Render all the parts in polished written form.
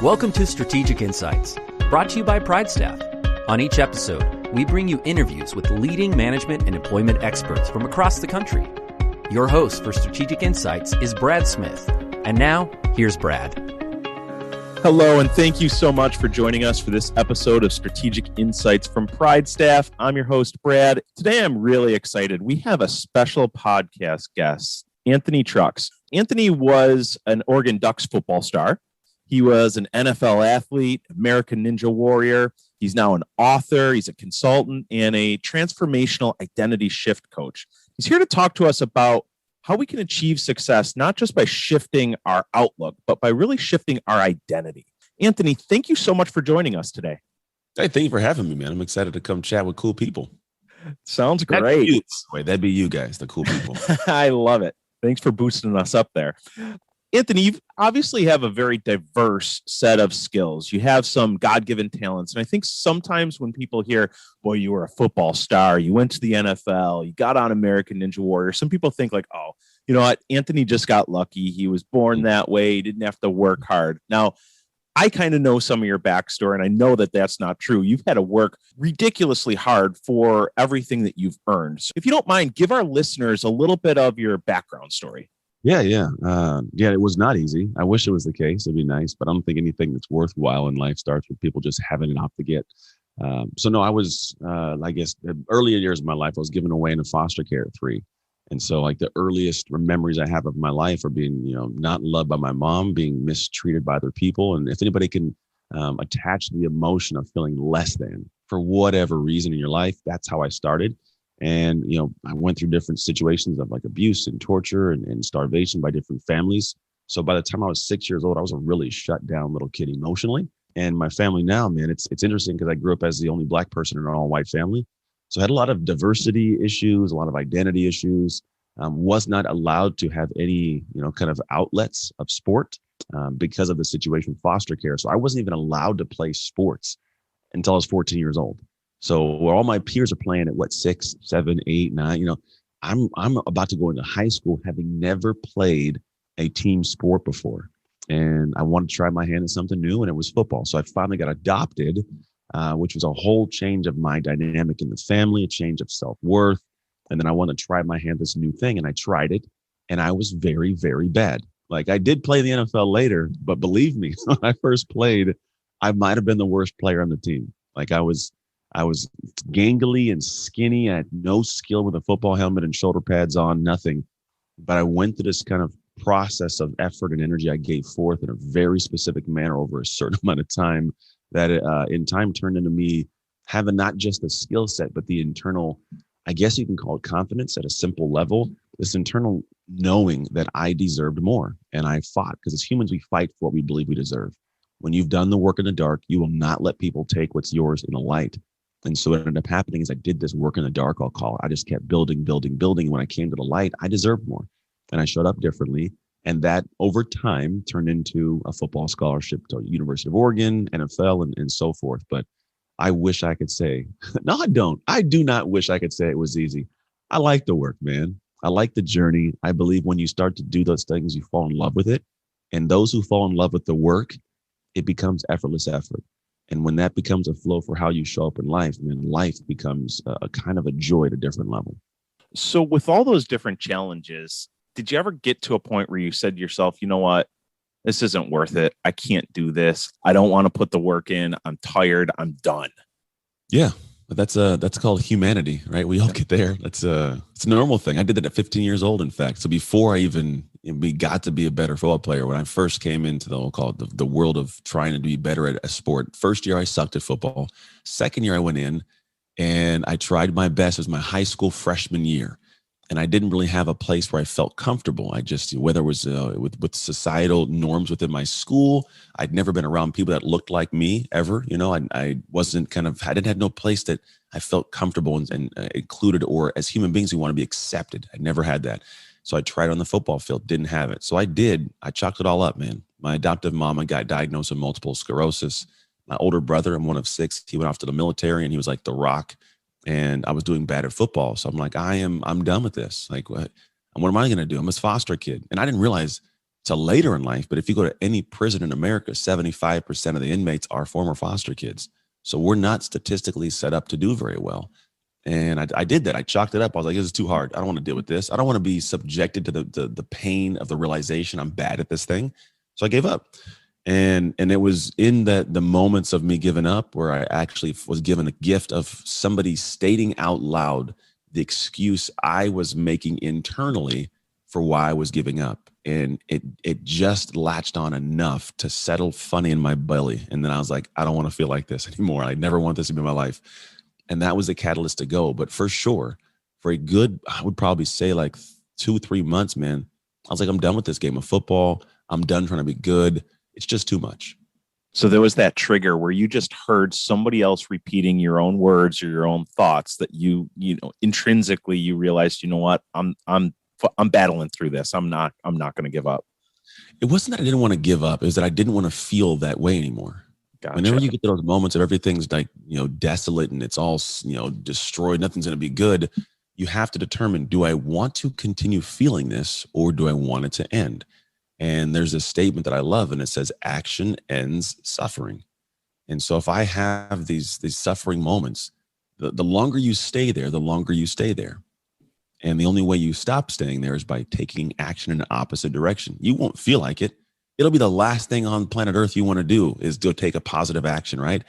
Welcome to Strategic Insights, brought to you by PrideStaff. On each episode, we bring you interviews with leading management and employment experts from across the country. Your host for Strategic Insights is Brad Smith. And now, here's Brad. Hello, and thank you so much for joining us for this episode of Strategic Insights from PrideStaff. I'm your host, Brad. Today, I'm really excited. We have a special podcast guest, Anthony Trucks. Anthony was an Oregon Ducks football star. He was an NFL athlete, American Ninja Warrior. He's now an author, he's a consultant, and a transformational identity shift coach. He's here to talk to us about how we can achieve success, not just by shifting our outlook, but by really shifting our identity. Anthony, thank you so much for joining us today. Hey, thank you for having me, man. I'm excited to come chat with cool people. Sounds great. That'd be you guys, the cool people. I love it. Thanks for boosting us up there. Anthony, you obviously have a very diverse set of skills. You have some God-given talents. And I think sometimes when people hear, boy, you were a football star, you went to the NFL, you got on American Ninja Warrior, some people think like, oh, you know what? Anthony just got lucky. He was born that way. He didn't have to work hard. Now, I kind of know some of your backstory, and I know that that's not true. You've had to work ridiculously hard for everything that you've earned. So if you don't mind, give our listeners a little bit of your background story. Yeah. It was not easy. I wish it was the case. It'd be nice, but I don't think anything that's worthwhile in life starts with people just having enough to get. I was, the earlier years of my life, I was given away into foster care at 3. And so like the earliest memories I have of my life are being, not loved by my mom, being mistreated by other people. And if anybody can attach the emotion of feeling less than for whatever reason in your life, that's how I started. And, I went through different situations of like abuse and torture and starvation by different families. So by the time I was 6 years old, I was a really shut down little kid emotionally. And my family now, man, it's interesting because I grew up as the only Black person in an all white family. So I had a lot of diversity issues, a lot of identity issues, was not allowed to have any, kind of outlets of sport because of the situation with foster care. So I wasn't even allowed to play sports until I was 14 years old. So where all my peers are playing at 6, 7, 8, 9, I'm about to go into high school having never played a team sport before. And I wanted to try my hand at something new, and it was football. So I finally got adopted, which was a whole change of my dynamic in the family, a change of self-worth. And then I wanted to try my hand at this new thing, and I tried it, and I was very, very bad. Like I did play the NFL later, but believe me, when I first played, I might have been the worst player on the team. Like I was gangly and skinny. I had no skill with a football helmet and shoulder pads on, nothing. But I went through this kind of process of effort and energy I gave forth in a very specific manner over a certain amount of time that in time turned into me having not just the skill set, but the internal, I guess you can call it confidence at a simple level, this internal knowing that I deserved more. And I fought because as humans, we fight for what we believe we deserve. When you've done the work in the dark, you will not let people take what's yours in the light. And so what ended up happening is I did this work in the dark, I'll call it. I just kept building. When I came to the light, I deserved more. And I showed up differently. And that over time turned into a football scholarship to University of Oregon, NFL, and so forth. But I wish I could say, no, I don't. I do not wish I could say it was easy. I like the work, man. I like the journey. I believe when you start to do those things, you fall in love with it. And those who fall in love with the work, it becomes effortless effort. And when that becomes a flow for how you show up in life, then life becomes a kind of a joy at a different level. So with all those different challenges, did you ever get to a point where you said to yourself, you know what, this isn't worth it. I can't do this. I don't want to put the work in. I'm tired. I'm done. Yeah, that's called humanity, right? We all get there. It's a normal thing. I did that at 15 years old, in fact. So before we got to be a better football player, when I first came into the world of trying to be better at a sport, first year I sucked at football. Second year I went in and I tried my best. It was my high school freshman year. And I didn't really have a place where I felt comfortable. I just, whether it was with societal norms within my school, I'd never been around people that looked like me ever. I wasn't I didn't have no place that I felt comfortable and included, or as human beings, we want to be accepted. I never had that. So I tried on the football field, didn't have it. So I chalked it all up, man. My adoptive mom, I got diagnosed with multiple sclerosis. My older brother, I'm one of 6. He went off to the military and he was like the Rock. And I was doing bad at football. So I'm like, I'm done with this. Like, what am I going to do? I'm a foster kid. And I didn't realize to later in life. But if you go to any prison in America, 75% of the inmates are former foster kids. So we're not statistically set up to do very well. And I did that. I chalked it up. I was like, this is too hard. I don't want to deal with this. I don't want to be subjected to the pain of the realization I'm bad at this thing. So I gave up. And it was in the moments of me giving up where I actually was given a gift of somebody stating out loud the excuse I was making internally for why I was giving up. And it just latched on enough to settle funny in my belly. And then I was like, I don't want to feel like this anymore. I never want this to be my life. And that was the catalyst to go. But for sure, for a good, I would probably say like 2-3 months, man, I was like, I'm done with this game of football. I'm done trying to be good. It's just too much. So there was that trigger where you just heard somebody else repeating your own words or your own thoughts that you intrinsically you realized, you know what, I'm battling through this. I'm not going to give up. It wasn't that I didn't want to give up. It was that I didn't want to feel that way anymore. Gotcha. Whenever you get to those moments of everything's like, desolate and it's all, destroyed, nothing's going to be good. You have to determine, do I want to continue feeling this or do I want it to end? And there's a statement that I love and it says, action ends suffering. And so if I have these suffering moments, the longer you stay there, the longer you stay there. And the only way you stop staying there is by taking action in the opposite direction. You won't feel like it. It'll be the last thing on planet Earth you want to do is go take a positive action, right?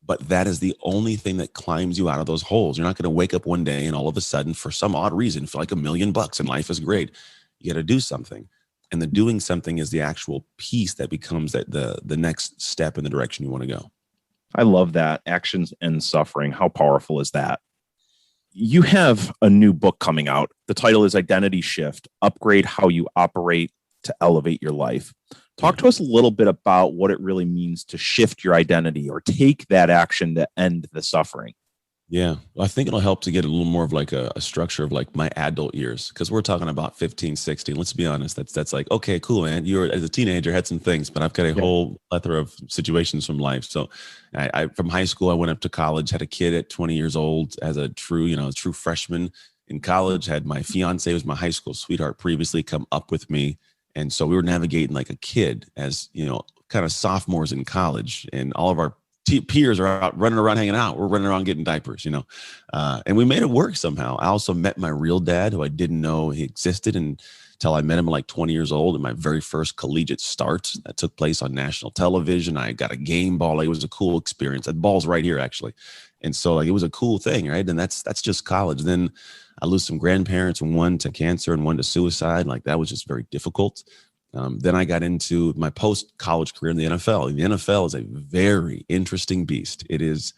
But that is the only thing that climbs you out of those holes. You're not going to wake up one day and all of a sudden, for some odd reason, feel like $1 million and life is great. You got to do something. And the doing something is the actual piece that becomes the next step in the direction you want to go. I love that. Actions and suffering. How powerful is that? You have a new book coming out. The title is Identity Shift, Upgrade How You Operate to Elevate Your Life. Talk to us a little bit about what it really means to shift your identity or take that action to end the suffering. Yeah, well, I think it'll help to get a little more of like a structure of like my adult years, because we're talking about 15, 16. Let's be honest. That's like, okay, cool, man. You were as a teenager had some things, but I've got a whole plethora of situations from life. So I from high school, I went up to college, had a kid at 20 years old as a true freshman in college, had my fiance, who was my high school sweetheart previously, come up with me. And so we were navigating like a kid as, kind of sophomores in college, and all of our peers are out running around, hanging out. We're running around getting diapers, and we made it work somehow. I also met my real dad, who I didn't know he existed until I met him at like 20 years old in my very first collegiate start that took place on national television. I got a game ball. It was a cool experience. That ball's right here, actually. And so it was a cool thing, right? And that's just college. Then I lose some grandparents, one to cancer and one to suicide. Like that was just very difficult. Then I got into my post-college career in the NFL. The NFL is a very interesting beast. It is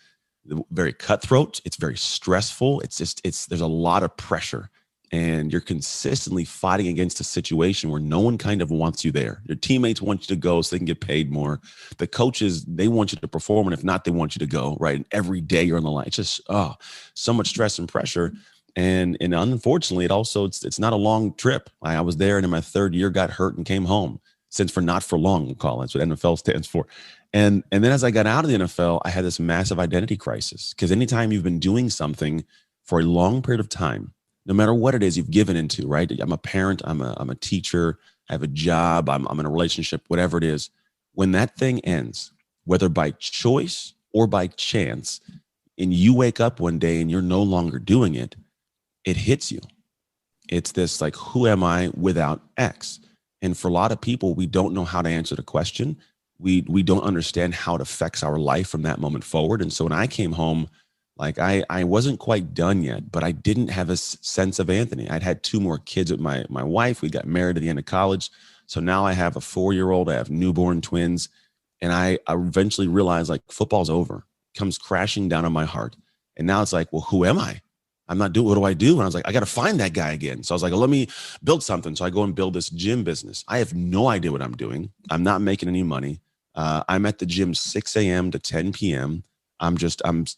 very cutthroat. It's very stressful. There's a lot of pressure, and you're consistently fighting against a situation where no one kind of wants you there. Your teammates want you to go so they can get paid more. The coaches, they want you to perform, and if not, they want you to go, right? And every day you're on the line. It's just, so much stress and pressure. And unfortunately, it's not a long trip. I was there, and in my third year, got hurt and came home. For not for long, we'll call it. That's what NFL stands for. And then as I got out of the NFL, I had this massive identity crisis, because anytime you've been doing something for a long period of time, no matter what it is you've given into, right? I'm a parent, I'm a teacher, I have a job, I'm in a relationship, whatever it is. When that thing ends, whether by choice or by chance, and you wake up one day and you're no longer doing it, it hits you. It's this like, who am I without X? And for a lot of people, we don't know how to answer the question. We don't understand how it affects our life from that moment forward. And so when I came home, like I wasn't quite done yet, but I didn't have a sense of Anthony. I'd had 2 more kids with my wife. We got married at the end of college. So now I have a 4-year-old, I have newborn twins. And I eventually realized like football's over, comes crashing down on my heart. And now it's like, well, who am I? I'm not doing, what do I do? And I was like, I got to find that guy again. So I was like, let me build something. So I go and build this gym business. I have no idea what I'm doing. I'm not making any money. I'm at the gym 6 a.m. to 10 p.m. I'm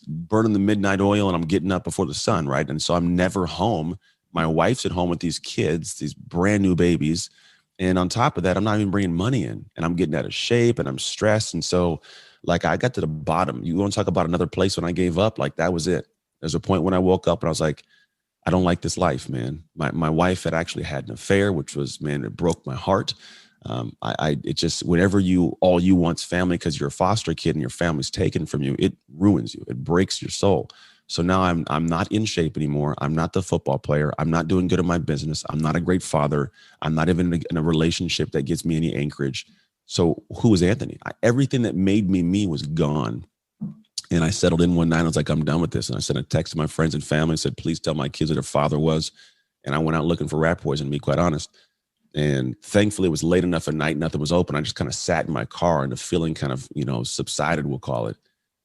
burning the midnight oil, and I'm getting up before the sun, right? And so I'm never home. My wife's at home with these kids, these brand new babies. And on top of that, I'm not even bringing money in, and I'm getting out of shape, and I'm stressed. And so like I got to the bottom. You want to talk about another place when I gave up? Like that was it. There's a point when I woke up and I was like, I don't like this life, man. My wife had actually had an affair, which was, man, it broke my heart. It just, whenever all you want's family, because you're a foster kid and your family's taken from you, it ruins you. It breaks your soul. So now I'm not in shape anymore. I'm not the football player. I'm not doing good in my business. I'm not a great father. I'm not even in a relationship that gives me any anchorage. So who was Anthony? Everything that made me was gone. And I settled in one night. I was like, I'm done with this. And I sent a text to my friends and family and said, please tell my kids who their father was. And I went out looking for rat poison, to be quite honest. And thankfully, it was late enough at night, nothing was open. I just kind of sat in my car and the feeling kind of, subsided, we'll call it.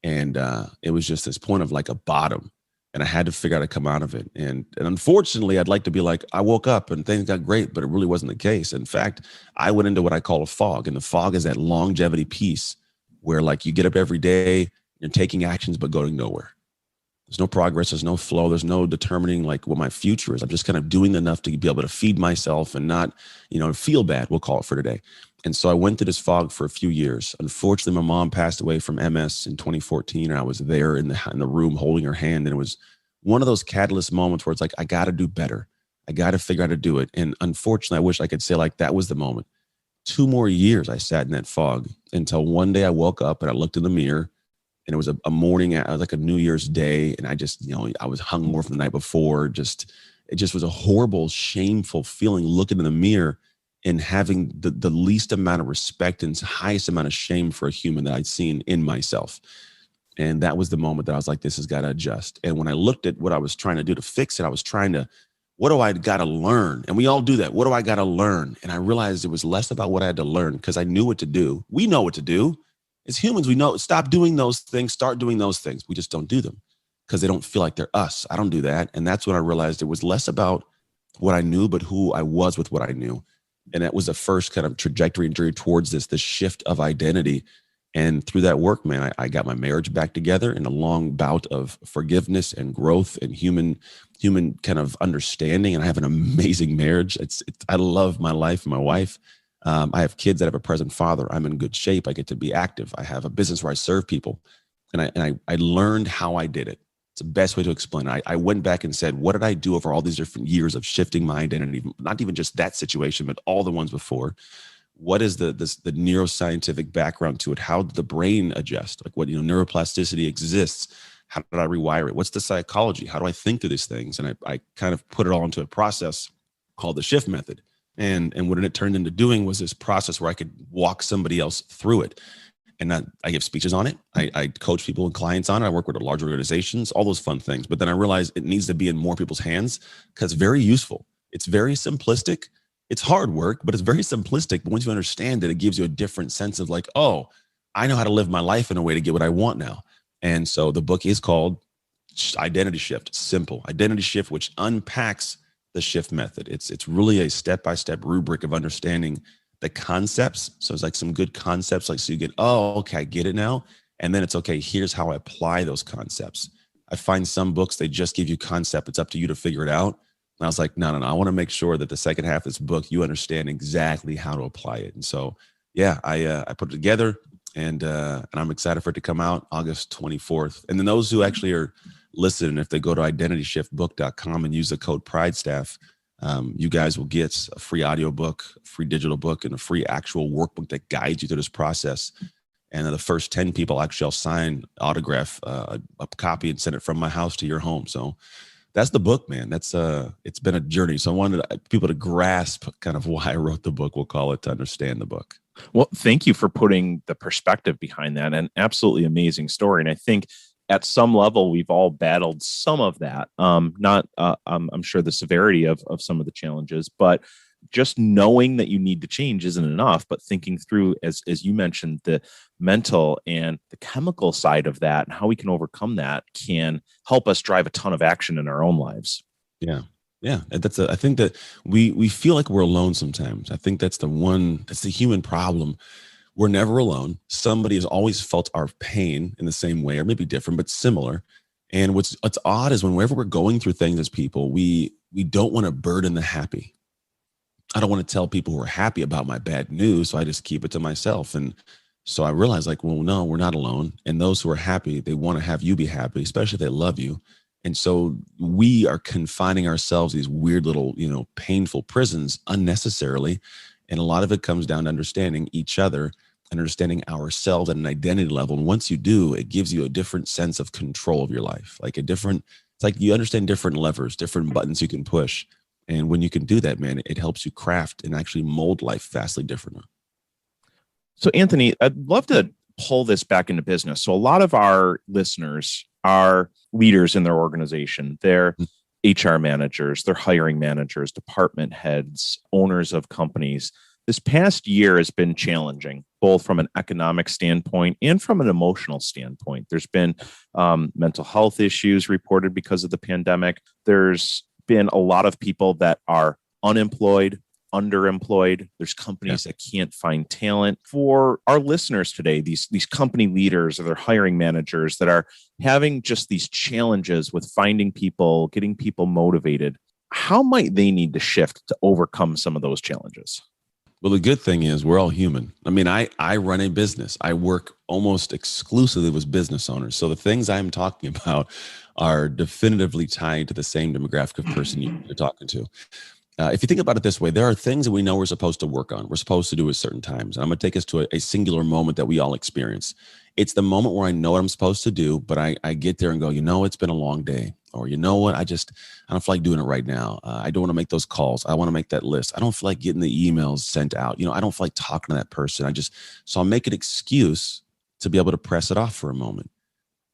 And it was just this point of like a bottom. And I had to figure out how to come out of it. And unfortunately, I'd like to be like, I woke up and things got great, but it really wasn't the case. In fact, I went into what I call a fog. And the fog is that longevity piece where like you get up every day, you're taking actions, but going nowhere. There's no progress. There's no flow. There's no determining like what my future is. I'm just kind of doing enough to be able to feed myself and not, feel bad, we'll call it for today. And so I went through this fog for a few years. Unfortunately, my mom passed away from MS in 2014. And I was there in the room holding her hand. And it was one of those catalyst moments where it's like, I got to do better. I got to figure out how to do it. And unfortunately, I wish I could say like that was the moment. 2 more years I sat in that fog until one day I woke up and I looked in the mirror. And it was a morning, like a New Year's Day. And I just, I was hungover from the night before. It just was a horrible, shameful feeling looking in the mirror and having the least amount of respect and highest amount of shame for a human that I'd seen in myself. And that was the moment that I was like, this has got to adjust. And when I looked at what I was trying to do to fix it, I was trying to, what do I got to learn? And we all do that. What do I got to learn? And I realized it was less about what I had to learn because I knew what to do. We know what to do. As humans, we know, stop doing those things, start doing those things. We just don't do them because they don't feel like they're us. I don't do that. And that's when I realized it was less about what I knew, but who I was with what I knew. And that was the first kind of trajectory and journey towards this shift of identity. And through that work, man, I got my marriage back together in a long bout of forgiveness and growth and human kind of understanding. And I have an amazing marriage. I love my life and my wife. I have kids that have a present father. I'm in good shape. I get to be active. I have a business where I serve people. And I learned how I did it. It's the best way to explain it. I went back and said, what did I do over all these different years of shifting my identity? Not even just that situation, but all the ones before. What is the neuroscientific background to it? How did the brain adjust? Like what, neuroplasticity exists. How did I rewire it? What's the psychology? How do I think through these things? And I kind of put it all into a process called the shift method. And what it turned into doing was this process where I could walk somebody else through it. And I give speeches on it. I coach people and clients on it. I work with large organizations, all those fun things. But then I realized it needs to be in more people's hands because it's very useful. It's very simplistic. It's hard work, but it's very simplistic. But once you understand it, it gives you a different sense of like, oh, I know how to live my life in a way to get what I want now. And so the book is called Identity Shift. Simple Identity Shift, which unpacks the shift method. It's really a step-by-step rubric of understanding the concepts. So it's like some good concepts, like, so you get, oh, okay, I get it now. And then it's okay, here's how I apply those concepts. I find some books, they just give you concept. It's up to you to figure it out. And I was like, no. I want to make sure that the second half of this book, you understand exactly how to apply it. And so, yeah, I put it together and I'm excited for it to come out August 24th. And then those who actually are listening, if they go to identityshiftbook.com and use the code PrideStaff, you guys will get a free audiobook, a free digital book, and a free actual workbook that guides you through this process. And then the first 10 people actually I'll sign, autograph a copy and send it from my house to your home. So that's the book, man. That's it's been a journey. So I wanted people to grasp kind of why I wrote the book, we'll call it, to understand the book. Well, thank you for putting the perspective behind that. An absolutely amazing story. And I think at some level, we've all battled some of that. Not, I'm sure the severity of some of the challenges, but just knowing that you need to change isn't enough. But thinking through, as you mentioned, the mental and the chemical side of that and how we can overcome that can help us drive a ton of action in our own lives. Yeah. I think that we feel like we're alone sometimes. I think that's the human problem. We're never alone. Somebody has always felt our pain in the same way, or maybe different, but similar. And what's odd is whenever we're going through things as people, we don't want to burden the happy. I don't want to tell people who are happy about my bad news, so I just keep it to myself. And so I realized, like, well, no, we're not alone. And those who are happy, they want to have you be happy, especially if they love you. And so we are confining ourselves these weird little, painful prisons unnecessarily. And a lot of it comes down to understanding each other and understanding ourselves at an identity level. And once you do, it gives you a different sense of control of your life, it's like you understand different levers, different buttons you can push. And when you can do that, man, it helps you craft and actually mold life vastly differently. So, Anthony, I'd love to pull this back into business. So a lot of our listeners are leaders in their organization. They're HR managers, they're hiring managers, department heads, owners of companies. This past year has been challenging, both from an economic standpoint and from an emotional standpoint. There's been mental health issues reported because of the pandemic. There's been a lot of people that are unemployed, underemployed. There's companies that can't find talent. For our listeners today, these company leaders or their hiring managers that are having just these challenges with finding people, getting people motivated, how might they need to shift to overcome some of those challenges? Well, the good thing is we're all human. I mean, I run a business. I work almost exclusively with business owners. So the things I'm talking about are definitively tied to the same demographic of person you're talking to. If you think about it this way, there are things that we know we're supposed to work on. We're supposed to do at certain times. And I'm going to take us to a singular moment that we all experience. It's the moment where I know what I'm supposed to do, but I get there and go, it's been a long day. Or, you know what, I don't feel like doing it right now. I don't want to make those calls. I want to make that list. I don't feel like getting the emails sent out. I don't feel like talking to that person. So I'll make an excuse to be able to press it off for a moment.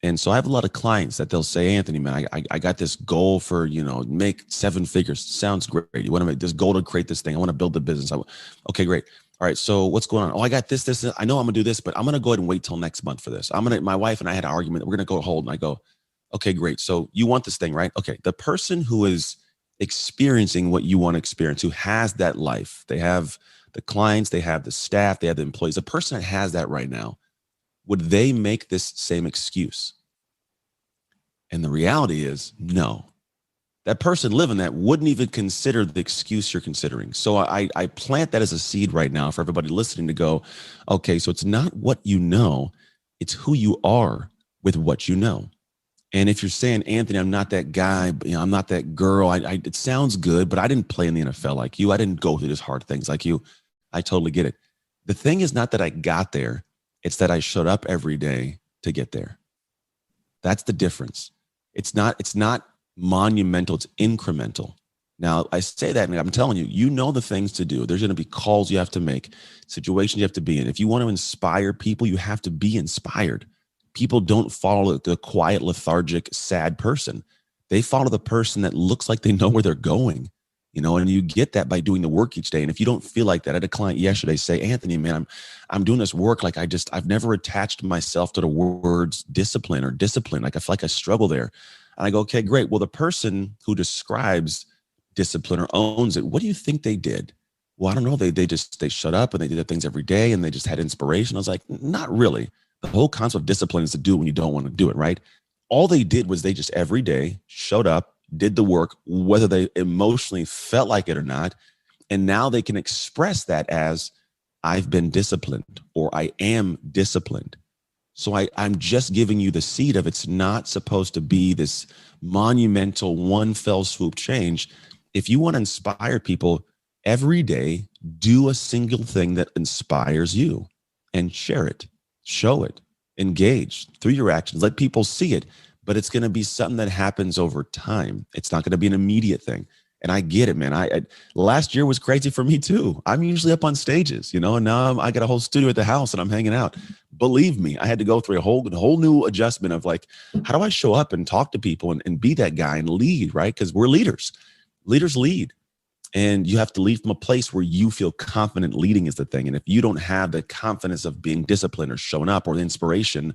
And so I have a lot of clients that they'll say, Anthony, man, I got this goal for, make 7 figures. Sounds great. You want to make this goal to create this thing. I want to build the business. Okay, great. All right. So what's going on? Oh, I got this. I know I'm gonna do this, but I'm going to go ahead and wait till next month for this. My wife and I had an argument that we're going to go hold. And I go, okay, great. So you want this thing, right? Okay. The person who is experiencing what you want to experience, who has that life, they have the clients, they have the staff, they have the employees, the person that has that right now, would they make this same excuse? And the reality is no. That person living that wouldn't even consider the excuse you're considering. So I plant that as a seed right now for everybody listening to go, okay, so it's not what you know, it's who you are with what you know. And if you're saying, Anthony, I'm not that guy, I'm not that girl, it sounds good, but I didn't play in the NFL like you. I didn't go through these hard things like you. I totally get it. The thing is not that I got there. It's that I showed up every day to get there. That's the difference. It's not monumental. It's incremental. Now, I say that, and I'm telling you, the things to do. There's going to be calls you have to make, situations you have to be in. If you want to inspire people, you have to be inspired. People don't follow the quiet, lethargic, sad person. They follow the person that looks like they know where they're going, and you get that by doing the work each day. And if you don't feel like that, I had a client yesterday say, Anthony, man, I'm doing this work. Like I've never attached myself to the words discipline or discipline. Like I feel like I struggle there. And I go, okay, great. Well, the person who describes discipline or owns it, what do you think they did? Well, I don't know. They shut up and they did their things every day and they just had inspiration. I was like, not really. The whole concept of discipline is to do it when you don't want to do it, right? All they did was they just every day showed up, did the work, whether they emotionally felt like it or not. And now they can express that as I've been disciplined or I am disciplined. So I'm just giving you the seed of it's not supposed to be this monumental one fell swoop change. If you want to inspire people every day, do a single thing that inspires you and share it, show it, engage through your actions, let people see it. But it's going to be something that happens over time. It's not going to be an immediate thing. And I get it, man. Last year was crazy for me too. I'm usually up on stages, and now I got a whole studio at the house and I'm hanging out. Believe me, I had to go through a whole new adjustment of like, how do I show up and talk to people and be that guy and lead, right? Because we're leaders. Leaders lead. And you have to lead from a place where you feel confident leading is the thing. And if you don't have the confidence of being disciplined or showing up or the inspiration,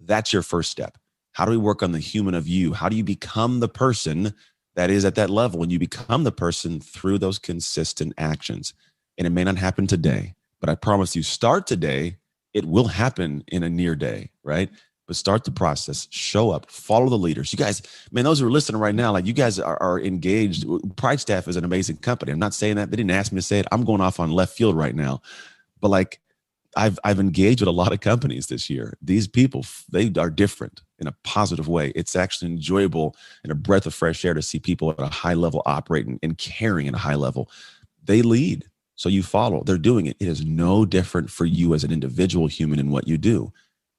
that's your first step. How do we work on the human of you? How do you become the person that is at that level? And you become the person through those consistent actions. And it may not happen today, but I promise you, start today. It will happen in a near day, right? But start the process, show up, follow the leaders. You guys, man, those who are listening right now, like you guys are engaged. PrideStaff is an amazing company. I'm not saying that. They didn't ask me to say it. I'm going off on left field right now. But like I've engaged with a lot of companies this year. These people, they are different in a positive way. It's actually enjoyable and a breath of fresh air to see people at a high level operating and caring at a high level. They lead. So you follow, they're doing it. It is no different for you as an individual human in what you do.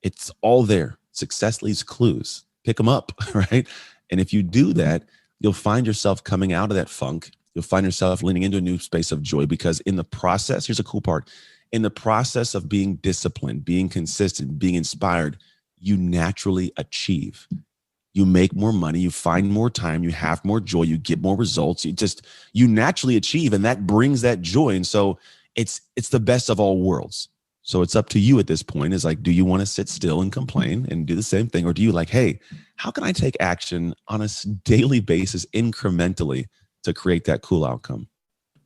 It's all there. Success leaves clues. Pick them up, right? And if you do that, you'll find yourself coming out of that funk. You'll find yourself leaning into a new space of joy, because in the process, here's a cool part. In the process of being disciplined, being consistent, being inspired, you naturally achieve. You make more money, you find more time, you have more joy, you get more results. You naturally achieve, and that brings that joy. And so it's the best of all worlds. So it's up to you at this point. Is like, do you want to sit still and complain and do the same thing? Or do you like, hey, how can I take action on a daily basis incrementally to create that cool outcome?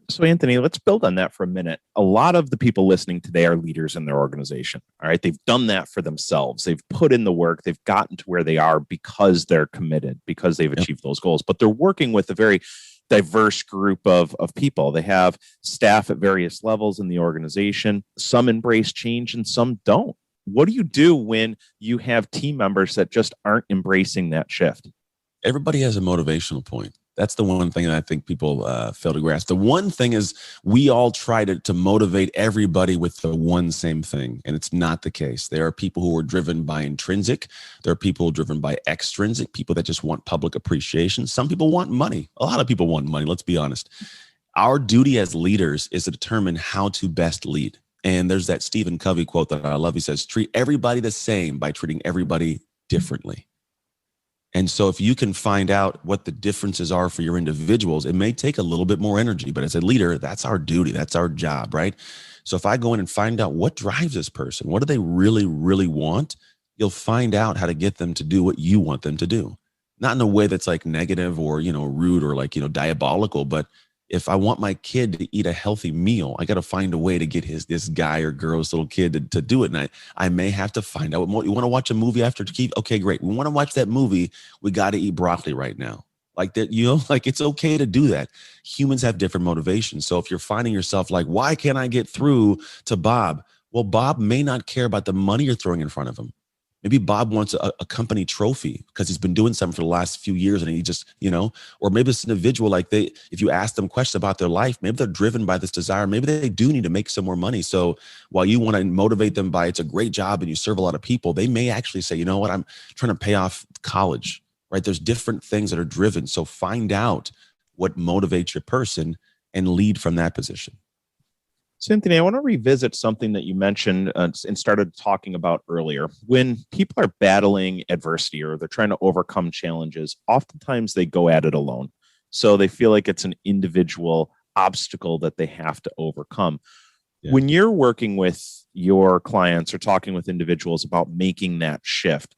So Anthony, let's build on that for a minute. A lot of the people listening today are leaders in their organization. All right. They've done that for themselves. They've put in the work. They've gotten to where they are because they're committed, because they've achieved those goals. But they're working with a very diverse group of people. They have staff at various levels in the organization. Some embrace change and some don't. What do you do when you have team members that just aren't embracing that shift? Everybody has a motivational point. That's the one thing that I think people fail to grasp. The one thing is we all try to motivate everybody with the one same thing, and it's not the case. There are people who are driven by intrinsic. There are people driven by extrinsic, people that just want public appreciation. Some people want money. A lot of people want money, let's be honest. Our duty as leaders is to determine how to best lead. And there's that Stephen Covey quote that I love. He says, treat everybody the same by treating everybody differently. And so if you can find out what the differences are for your individuals, it may take a little bit more energy, but as a leader, that's our duty. That's our job, right? So if I go in and find out what drives this person, what do they really, really want? You'll find out how to get them to do what you want them to do. Not in a way that's like negative or, rude or like, diabolical, but if I want my kid to eat a healthy meal, I got to find a way to get this guy or girl's little kid to do it. And I may have to find out what you want to watch a movie after to keep. Okay, great. We want to watch that movie. We got to eat broccoli right now. Like that, like it's okay to do that. Humans have different motivations. So if you're finding yourself like, why can't I get through to Bob? Well, Bob may not care about the money you're throwing in front of him. Maybe Bob wants a company trophy because he's been doing something for the last few years and he just, or maybe it's an individual like if you ask them questions about their life, maybe they're driven by this desire. Maybe they do need to make some more money. So while you want to motivate them by it's a great job and you serve a lot of people, they may actually say, you know what, I'm trying to pay off college, right? There's different things that are driven. So find out what motivates your person and lead from that position. So Anthony, I want to revisit something that you mentioned and started talking about earlier. When people are battling adversity or they're trying to overcome challenges, oftentimes they go at it alone. So they feel like it's an individual obstacle that they have to overcome. Yeah. When you're working with your clients or talking with individuals about making that shift,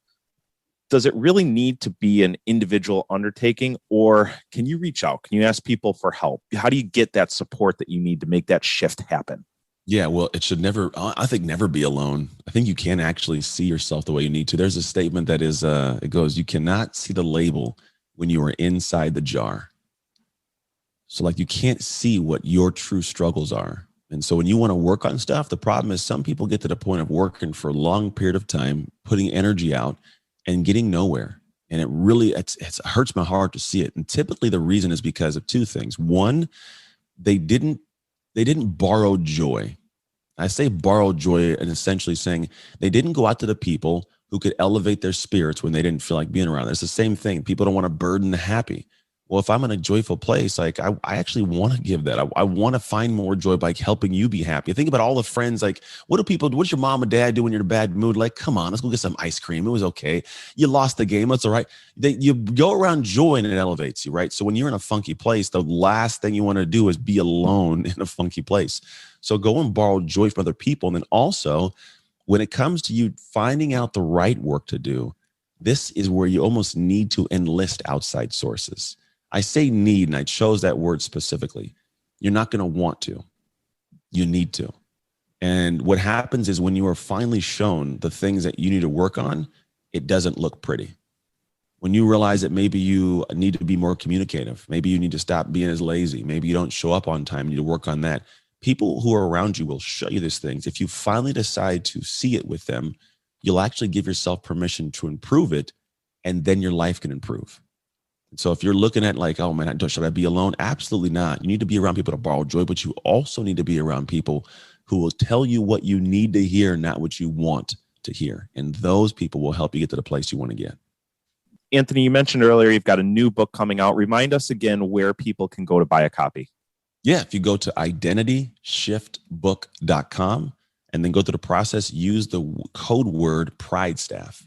does it really need to be an individual undertaking, or can you reach out? Can you ask people for help? How do you get that support that you need to make that shift happen? Yeah, well, it should never be alone. I think you can actually see yourself the way you need to. There's a statement that is, it goes, you cannot see the label when you are inside the jar. So like you can't see what your true struggles are. And so when you want to work on stuff, the problem is some people get to the point of working for a long period of time, putting energy out, and getting nowhere. And it really, it hurts my heart to see it. And typically the reason is because of two things. One, they didn't borrow joy. I say borrow joy and essentially saying they didn't go out to the people who could elevate their spirits when they didn't feel like being around. It's the same thing. People don't want to burden the happy. Well, if I'm in a joyful place, like I actually want to give that. I want to find more joy by helping you be happy. Think about all the friends. Like, what's your mom and dad do when you're in a bad mood? Like, come on, let's go get some ice cream. It was okay. You lost the game. That's all right. You go around joy and it elevates you, right? So when you're in a funky place, the last thing you want to do is be alone in a funky place. So go and borrow joy from other people. And then also, when it comes to you finding out the right work to do, this is where you almost need to enlist outside sources. I say need, and I chose that word specifically. You're not going to want to. You need to. And what happens is when you are finally shown the things that you need to work on, it doesn't look pretty. When you realize that maybe you need to be more communicative, maybe you need to stop being as lazy, maybe you don't show up on time, you need to work on that. People who are around you will show you these things. If you finally decide to see it with them, you'll actually give yourself permission to improve it, and then your life can improve. So if you're looking at like, oh man, should I be alone? Absolutely not. You need to be around people to borrow joy, but you also need to be around people who will tell you what you need to hear, not what you want to hear. And those people will help you get to the place you want to get. Anthony, you mentioned earlier you've got a new book coming out. Remind us again where people can go to buy a copy. Yeah, if you go to identityshiftbook.com and then go through the process, use the code word PrideStaff.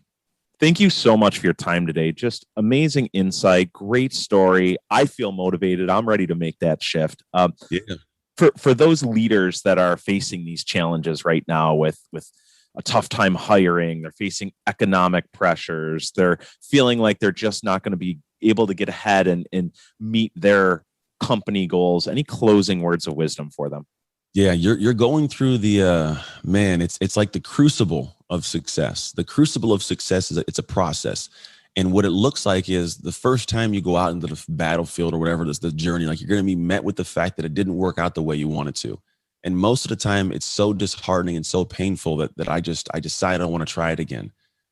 Thank you so much for your time today. Just amazing insight, great story. I feel motivated. I'm ready to make that shift. For those leaders that are facing these challenges right now with a tough time hiring, they're facing economic pressures, they're feeling like they're just not going to be able to get ahead and meet their company goals. Any closing words of wisdom for them? Yeah, you're going through the it's like the crucible of success. The crucible of success it's a process. And what it looks like is the first time you go out into the battlefield or whatever it is, the journey, like you're going to be met with the fact that it didn't work out the way you wanted to. And most of the time it's so disheartening and so painful that I decide I don't want to try it again.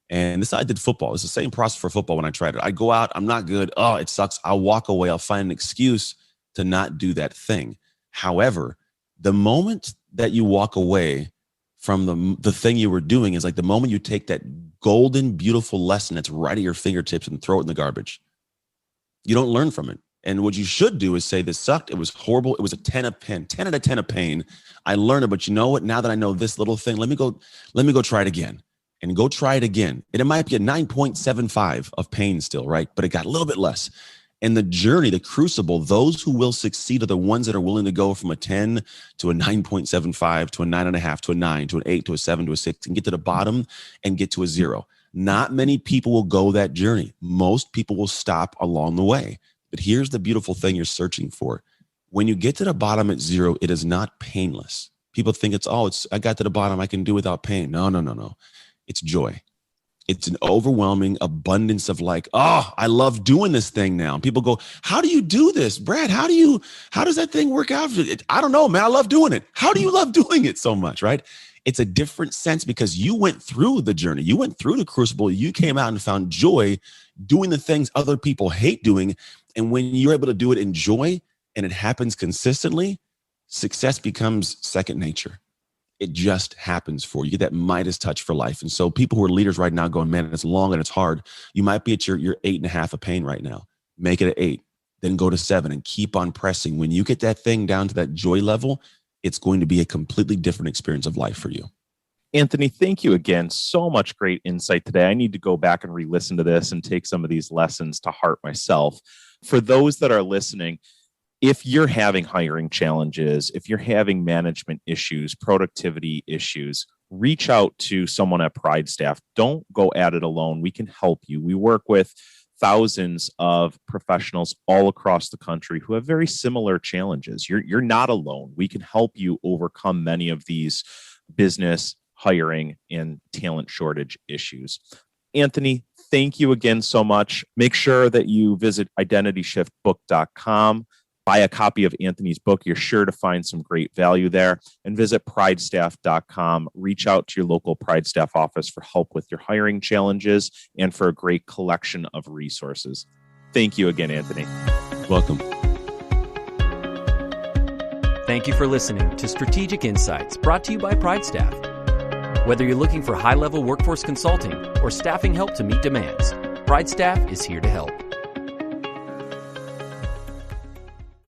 And this, I did football. It's the same process for football when I tried it. I go out, I'm not good. Oh, it sucks. I'll walk away. I'll find an excuse to not do that thing. However, the moment that you walk away from the thing you were doing is like the moment you take that golden, beautiful lesson that's right at your fingertips and throw it in the garbage. You don't learn from it. And what you should do is say, this sucked. It was horrible. It was a 10 out of 10 of pain. I learned it, but you know what? Now that I know this little thing, let me go try it again and go try it again. And it might be a 9.75 of pain still, right? But it got a little bit less. And the journey, the crucible, those who will succeed are the ones that are willing to go from a 10 to a 9.75 to a 9.5 to a 9 to an 8 to a 7 to a 6 and get to the bottom and get to a 0. Not many people will go that journey. Most people will stop along the way. But here's the beautiful thing you're searching for. When you get to the bottom at 0, it is not painless. People think I got to the bottom, I can do without pain. No. It's joy. It's an overwhelming abundance of like, oh, I love doing this thing now. And people go, how do you do this, Brad? How does that thing work out? I don't know, man. I love doing it. How do you love doing it so much, right? It's a different sense because you went through the journey. You went through the crucible. You came out and found joy doing the things other people hate doing. And when you're able to do it in joy and it happens consistently, success becomes second nature. It just happens for you. You get that Midas touch for life. And so people who are leaders right now going, man, it's long and it's hard. You might be at your 8.5 of pain right now. Make it an 8, then go to 7 and keep on pressing. When you get that thing down to that joy level, it's going to be a completely different experience of life for you. Anthony, thank you again. So much great insight today. I need to go back and re-listen to this and take some of these lessons to heart myself. For those that are listening, if you're having hiring challenges, if you're having management issues, productivity issues, reach out to someone at PrideStaff. Don't go at it alone. We can help you. We work with thousands of professionals all across the country who have very similar challenges. You're not alone. We can help you overcome many of these business, hiring, and talent shortage issues. Anthony, thank you again so much. Make sure that you visit identityshiftbook.com. Buy a copy of Anthony's book. You're sure to find some great value there. And visit PrideStaff.com. Reach out to your local PrideStaff office for help with your hiring challenges and for a great collection of resources. Thank you again, Anthony. Welcome. Thank you for listening to Strategic Insights, brought to you by PrideStaff. Whether you're looking for high-level workforce consulting or staffing help to meet demands, PrideStaff is here to help.